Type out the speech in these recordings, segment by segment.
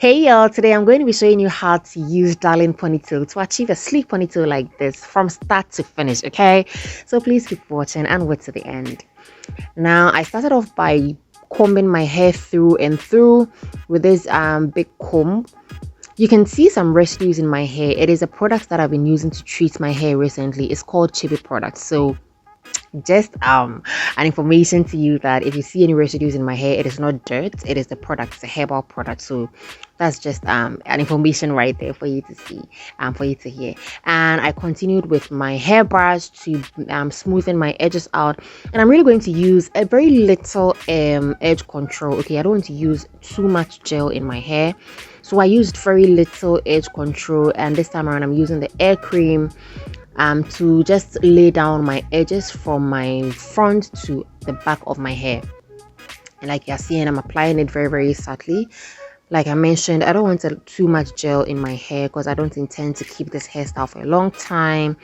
Hey y'all, today I'm going to be showing you how to use Darling Ponytail to achieve a sleek ponytail like this from start to finish, okay? So please keep watching and wait to the end. Now, I started off by combing my hair through and through with this big comb. You can see some residues in my hair. It is a product that I've been using to treat my hair recently. It's called Chibi product. So just an information to you that if you see any residues in my hair, it is not dirt, it is the product, it's a herbal product. So that's just an information right there for you to see, for you to hear. And I continued with my hairbrush to smoothen my edges out, and I'm really going to use a very little edge control. Okay, I don't want to use too much gel in my hair, so I used very little edge control, and this time around I'm using the air cream to just lay down my edges from my front to the back of my hair. And like you're seeing, I'm applying it very subtly. Like I mentioned, I don't want too much gel in my hair because I don't intend to keep this hairstyle for a long time.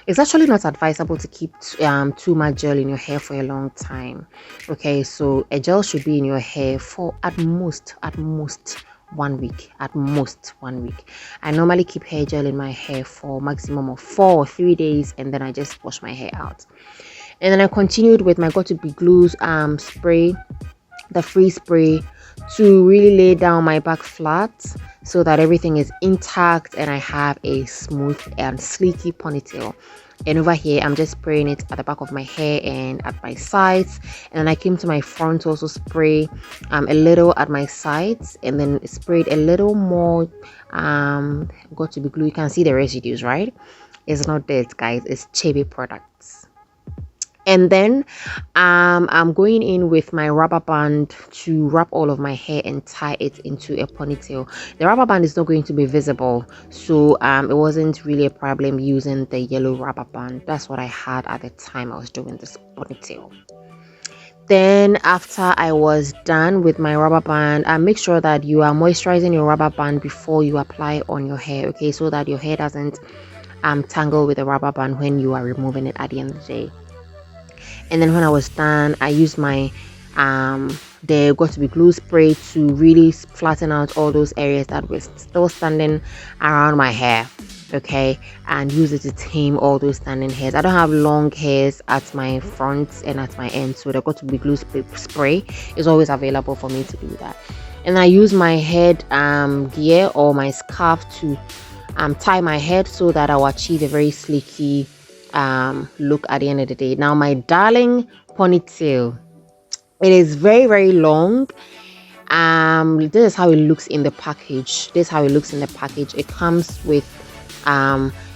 It's actually not advisable to keep too much gel in your hair for a long time. Okay, so a gel should be in your hair for at most 1 week, at most 1 week. I normally keep hair gel in my hair for maximum of 4 or 3 days, and then I just wash my hair out. And then I continued with my Got to Be Glues spray, the free spray, to really lay down my back flat so that everything is intact and I have a smooth and sleeky ponytail. And over here I'm just spraying it at the back of my hair and at my sides, and then I came to my front to also spray a little at my sides, and then sprayed a little more Got to Be Glue. You can see the residues, right? It's not dirt, guys, it's Chibi products. And then I'm going in with my rubber band to wrap all of my hair and tie it into a ponytail. The rubber band is not going to be visible, so it wasn't really a problem using the yellow rubber band. That's what I had at the time I was doing this ponytail. Then after I was done with my rubber band, make sure that you are moisturizing your rubber band before you apply on your hair, okay, so that your hair doesn't tangle with the rubber band when you are removing it at the end of the day. And then when I was done, I used my the Got to Be Glue spray to really flatten out all those areas that were still standing around my hair, okay, and use it to tame all those standing hairs. I don't have long hairs at my front and at my end, so the Got to Be Glue spray is always available for me to do that. And I use my head gear or my scarf to tie my head so that I will achieve a very sleeky look at the end of the day. Now my Darling ponytail, it is very long. This is how it looks in the package. It comes with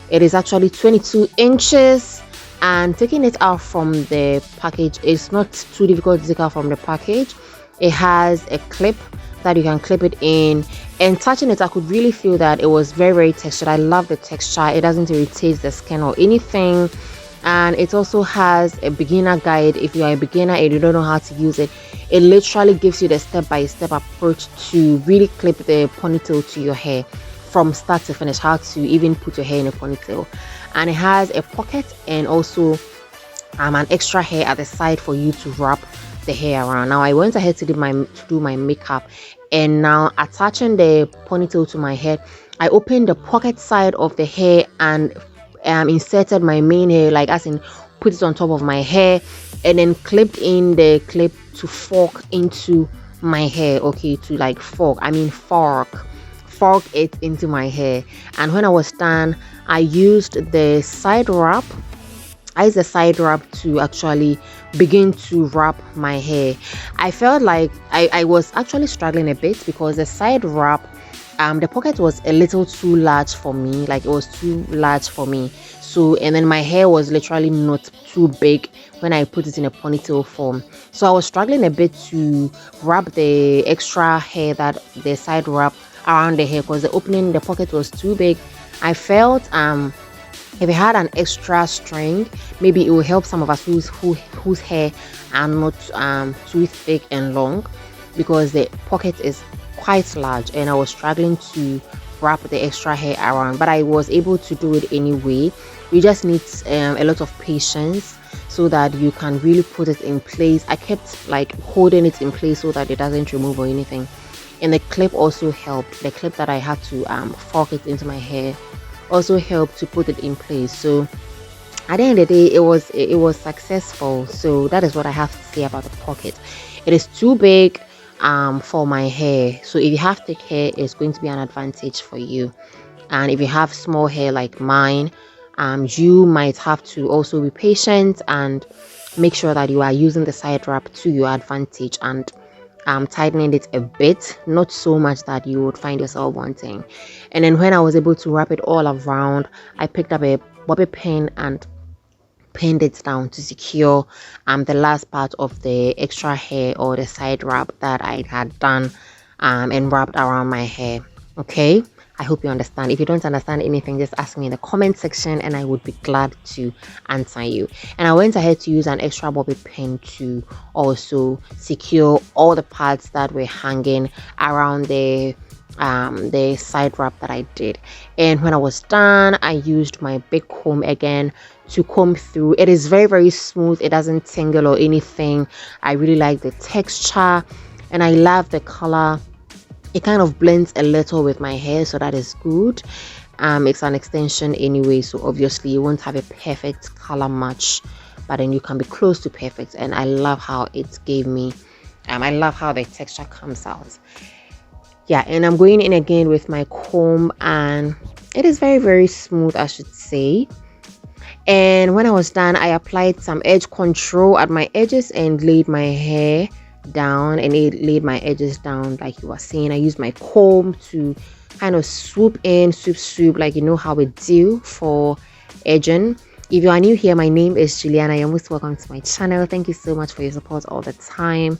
it is actually 22 inches, and taking it out from the package is not too difficult to take out from the package. It has a clip that you can clip it in, and touching it I could really feel that it was very textured. I love the texture. It doesn't irritate the skin or anything, and it also has a beginner guide. If you are a beginner and you don't know how to use it, it literally gives you the step-by-step approach to really clip the ponytail to your hair from start to finish, how to even put your hair in a ponytail. And it has a pocket and also an extra hair at the side for you to wrap the hair around. Now I went ahead to do my makeup, and now attaching the ponytail to my head, I opened the pocket side of the hair and inserted my main hair, like as in put it on top of my hair, and then clipped in the clip to fork into my hair, okay, to like fork it into my hair. And when I was done, I used the side wrap to actually begin to wrap my hair. I felt like I was actually struggling a bit because the side wrap, the pocket was a little too large for me, like it was too large for me. So, and then my hair was literally not too big when I put it in a ponytail form, so I was struggling a bit to wrap the extra hair, that the side wrap around the hair, because the pocket was too big. I felt if it had an extra string, maybe it will help some of us whose hair are not too thick and long, because the pocket is quite large and I was struggling to wrap the extra hair around, but I was able to do it anyway. You just need a lot of patience so that you can really put it in place. I kept like holding it in place so that it doesn't remove or anything. And the clip also helped. The clip that I had to fork it into my hair also helped to put it in place. So at the end of the day, it was successful. So that is what I have to say about the pocket. It is too big for my hair. So if you have thick hair, it's going to be an advantage for you. And if you have small hair like mine, you might have to also be patient and make sure that you are using the side wrap to your advantage and tightening it a bit, not so much that you would find yourself wanting. And then when I was able to wrap it all around, I picked up a bobby pin and pinned it down to secure the last part of the extra hair or the side wrap that I had done and wrapped around my hair. Okay, I hope you understand. If you don't understand anything, just ask me in the comment section and I would be glad to answer you. And I went ahead to use an extra bobby pin to also secure all the parts that were hanging around the side wrap that I did. And when I was done, I used my big comb again to comb through. It is very, very smooth. It doesn't tingle or anything. I really like the texture and I love the color. It kind of blends a little with my hair, so that is good. It's an extension anyway, so obviously you won't have a perfect color match, but then you can be close to perfect. And I love how it gave me I love how the texture comes out. Yeah, and I'm going in again with my comb and it is very, very smooth, I should say. And when I was done, I applied some edge control at my edges and laid my hair down, and it laid my edges down like you were saying. I used my comb to kind of swoop in, swoop like you know how we do for edging. If you are new here, my name is Juliana. You're most welcome to my channel. Thank you so much for your support all the time.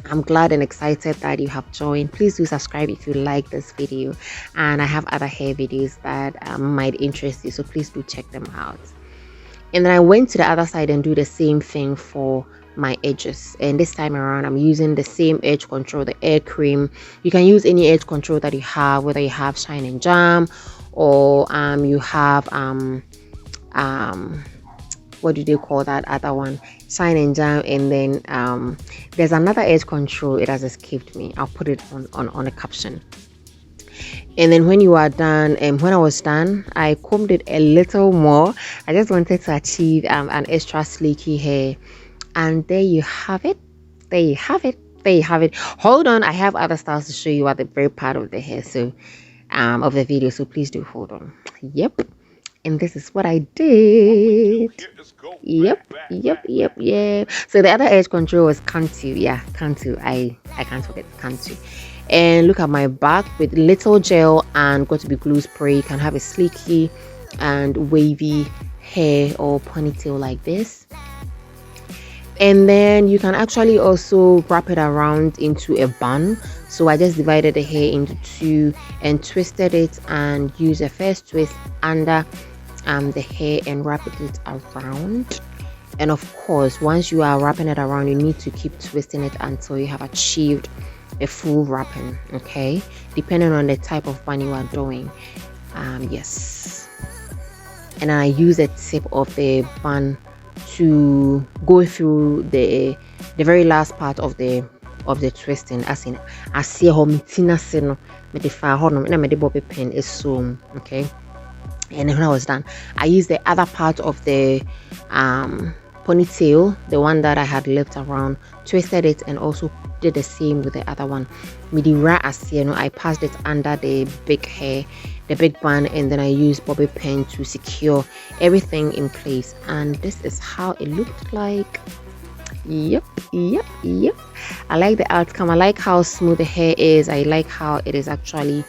I'm glad and excited that you have joined. Please do subscribe if you like this video, and I have other hair videos that might interest you, so please do check them out. And then I went to the other side and do the same thing for my edges, and this time around I'm using the same edge control, the air cream. You can use any edge control that you have, whether you have Shine and Jam or you have what do they call that other one, Shine and Jam. And then there's another edge control, it has escaped me. I'll put it on a caption. And then when you are done, and when I was done, I combed it a little more. I just wanted to achieve an extra sleeky hair. And there you have it. There you have it. There you have it. Hold on, I have other styles to show you at the very part of the hair, so of the video, so please do hold on. Yep, and this is what I did. Yep. So the other edge control was Cantu. Yeah, Cantu. I can't forget Cantu. And look at my back with little gel and got to be glue spray. You can have a sleeky and wavy hair or ponytail like this. And then you can actually also wrap it around into a bun. So I just divided the hair into two and twisted it, and use a first twist under the hair and wrap it around. And of course, once you are wrapping it around, you need to keep twisting it until you have achieved a full wrapping, okay, depending on the type of bun you are doing. Yes, and I use the tip of the bun to go through the very last part of the twisting, as in I see how mitina me the far horn me the bobby pin is so okay. And then when I was done, I used the other part of the ponytail, the one that I had left around, twisted it, and also did the same with the other one. I passed it under the big hair, the big bun, and then I used bobby pin to secure everything in place. And this is how it looked like. Yep. I like the outcome. I like how smooth the hair is. I like how it is actually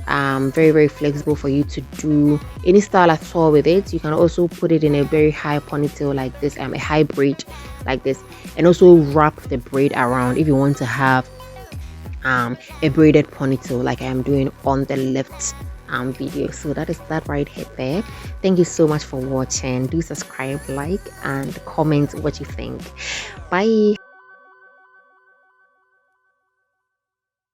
very, very flexible for you to do any style at all with it. You can also put it in a very high ponytail like this, a high braid like this, and also wrap the braid around if you want to have a braided ponytail like I am doing on the left video. So that is that right here there. Thank you so much for watching. Do subscribe, like, and comment what you think. Bye.